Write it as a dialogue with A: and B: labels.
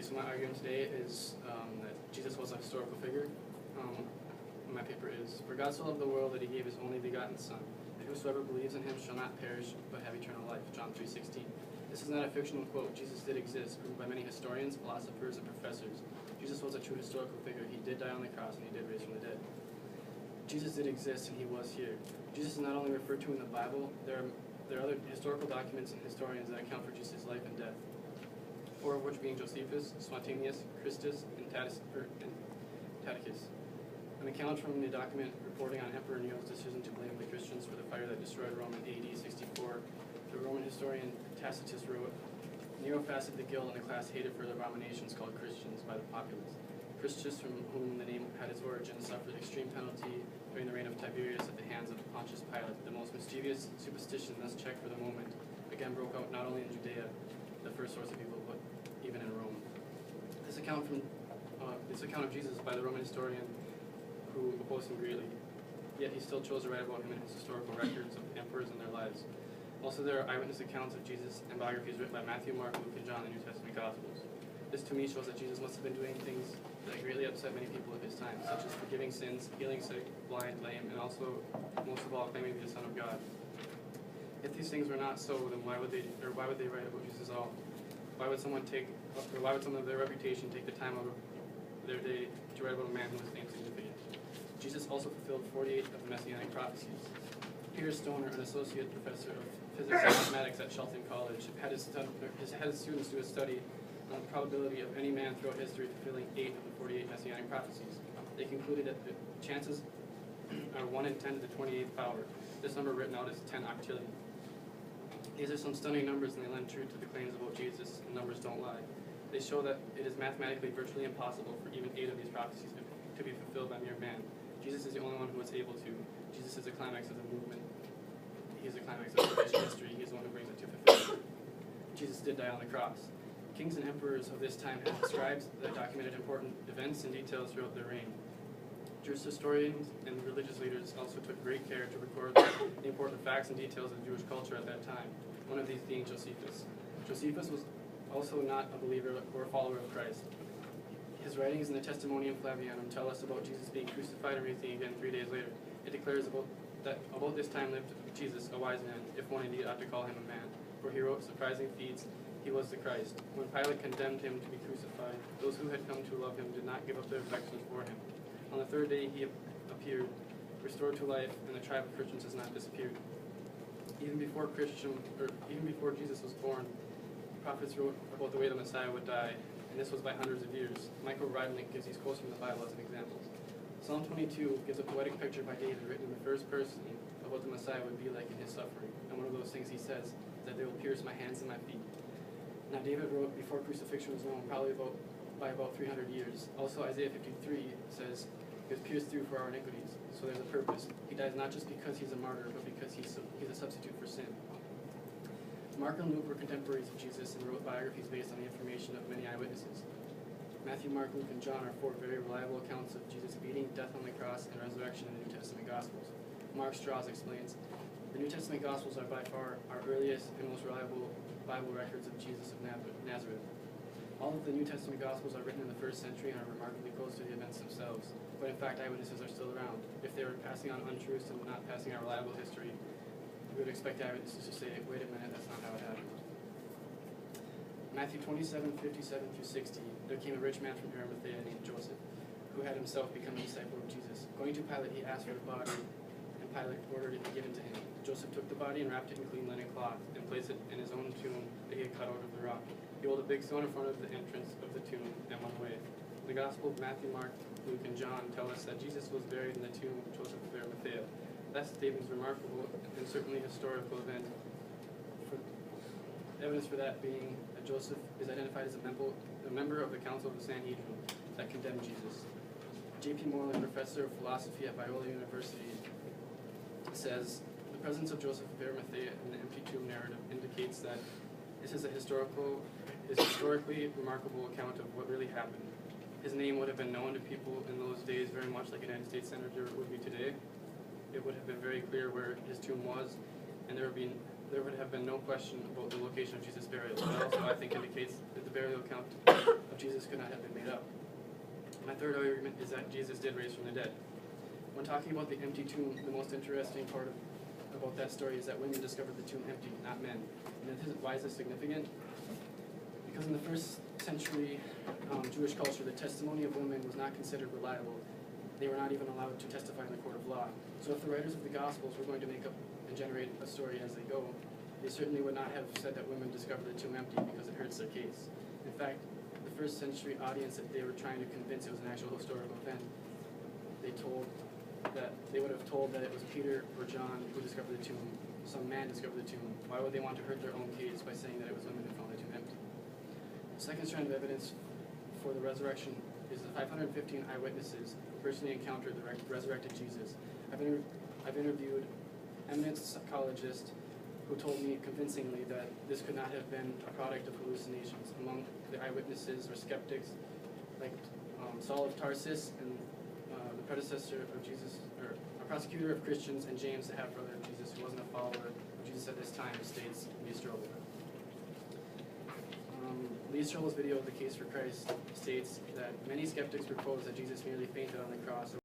A: so my argument today is that Jesus was a historical figure. My paper is, "For God so loved the world that he gave his only begotten Son, that whosoever believes in him shall not perish, but have eternal life." John 3:16. This is not a fictional quote. Jesus did exist, proved by many historians, philosophers, and professors. Jesus was a true historical figure. He did die on the cross, and he did raise from the dead. Jesus did exist, and he was here. Jesus is not only referred to in the Bible, there are other historical documents and historians that account for Jesus' life and death. Four of which being Josephus, Spontaneous, Christus, and Tacitus. An account from the document reporting on Emperor Nero's decision to blame the Christians for the fire that destroyed Rome in AD 64. The Roman historian Tacitus wrote, "Nero fasted the guild and a class hated for the abominations called Christians by the populace. Christus, from whom the name had its origin, suffered extreme penalty during the reign of Tiberius at the hands of Pontius Pilate. The most mischievous superstition, thus checked for the moment, again broke out not only in Judea, the first source of evil, but even in Rome." This account of Jesus by the Roman historian who opposed him greatly, yet he still chose to write about him in his historical records of emperors and their lives. Also, there are eyewitness accounts of Jesus and biographies written by Matthew, Mark, Luke, and John in the New Testament Gospels. This to me shows that Jesus must have been doing things that greatly upset many people of his time, such as forgiving sins, healing sick, blind, lame, and also, most of all, claiming to be the Son of God. If these things were not so, then why would they write about Jesus at all? Why would someone of their reputation take the time out of their day to write about a man who was insignificant? Jesus also fulfilled 48 of the Messianic prophecies. Peter Stoner, an associate professor of physics and mathematics at Shelton College, had his students do a study on the probability of any man throughout history fulfilling 8 of the 48 Messianic prophecies. They concluded that the chances are 1 in 10 to the 28th power. This number written out is 10 octillion. These are some stunning numbers, and they lend truth to the claims about Jesus, and numbers don't lie. They show that it is mathematically virtually impossible for even 8 of these prophecies to be fulfilled by mere man. Jesus is the only one who was able to. Jesus is the climax of the movement. He is the climax of salvation history. He is the one who brings it to fulfillment. Jesus did die on the cross. Kings and emperors of this time had scribes that documented important events and details throughout their reign. Jewish historians and religious leaders also took great care to record the important facts and details of Jewish culture at that time, one of these being Josephus. Josephus was also not a believer or a follower of Christ. His writings in the Testimonium Flavianum tell us about Jesus being crucified and raising again 3 days later. It declares about this time lived Jesus, a wise man, if one indeed ought to call him a man, for he wrote surprising feats. He was the Christ. When Pilate condemned him to be crucified, those who had come to love him did not give up their affections for him. On the third day he appeared, restored to life, and the tribe of Christians has not disappeared. Even before Jesus was born, prophets wrote about the way the Messiah would die, and this was by hundreds of years. Michael Reidlink gives these quotes from the Bible as an example. Psalm 22 gives a poetic picture by David written in the first person of what the Messiah would be like in his suffering. And one of those things he says is that they will pierce my hands and my feet. Now David wrote before crucifixion was known, probably by about 300 years. Also Isaiah 53 says, "He was pierced through for our iniquities." So there's a purpose. He dies not just because he's a martyr, but because he's a substitute for sin. Mark and Luke were contemporaries of Jesus and wrote biographies based on the information of many eyewitnesses. Matthew, Mark, Luke, and John are 4 very reliable accounts of Jesus' beating, death on the cross, and resurrection in the New Testament Gospels. Mark Strauss explains, "The New Testament Gospels are by far our earliest and most reliable Bible records of Jesus of Nazareth. All of the New Testament Gospels are written in the 1st century and are remarkably close to the events themselves. But in fact, eyewitnesses are still around. If they were passing on untruths and not passing on reliable history, we would expect eyewitnesses to say, wait a minute, that's not how it happened." Matthew 27:57-60, there came a rich man from Hermantown named Joseph, who had himself become a disciple of Jesus. Going to Pilate, he asked for the body, and Pilate ordered it given to him. Joseph took the body and wrapped it in clean linen cloth, and placed it in his own tomb that he had cut out of the rock. He rolled a big stone in front of the entrance of the tomb and went away. The Gospel of Matthew, Mark, Luke, and John tell us that Jesus was buried in the tomb of Joseph of Arimathea. That statement is remarkable and certainly a historical event. Evidence for that being that Joseph is identified as a member of the Council of the Sanhedrin that condemned Jesus. J.P. Moreland, professor of philosophy at Biola University, says, "The presence of Joseph of Arimathea in the empty tomb narrative indicates that this is a historically remarkable account of what really happened. His name would have been known to people in those days very much like a United States senator would be today. It would have been very clear where his tomb was, and there would have been no question about the location of Jesus' burial. It also, I think, indicates that the burial account of Jesus could not have been made up. My third argument is that Jesus did raise from the dead. When talking about the empty tomb, the most interesting part about that story is that women discovered the tomb empty, not men. And why is this significant? Because in the first century Jewish culture, the testimony of women was not considered reliable. They were not even allowed to testify in the court of law. So if the writers of the Gospels were going to make up and generate a story as they go, they certainly would not have said that women discovered the tomb empty because it hurts their case. In fact, the first century audience that they were trying to convince it was an actual historical event, they would have told that it was Peter or John who discovered the tomb. Some man discovered the tomb. Why would they want to hurt their own case by saying that it was women who found the tomb empty? The second strand of evidence for the resurrection is the 515 eyewitnesses who personally encountered the resurrected Jesus. I've interviewed eminent psychologists who told me convincingly that this could not have been a product of hallucinations. Among the eyewitnesses were skeptics like Saul of Tarsus and the predecessor of Jesus, or a prosecutor of Christians, and James, the half-brother of Jesus, who wasn't a follower of Jesus at this time, states Lee Strobel. Lee Strobel's video of the case for Christ states that many skeptics propose that Jesus merely fainted on the cross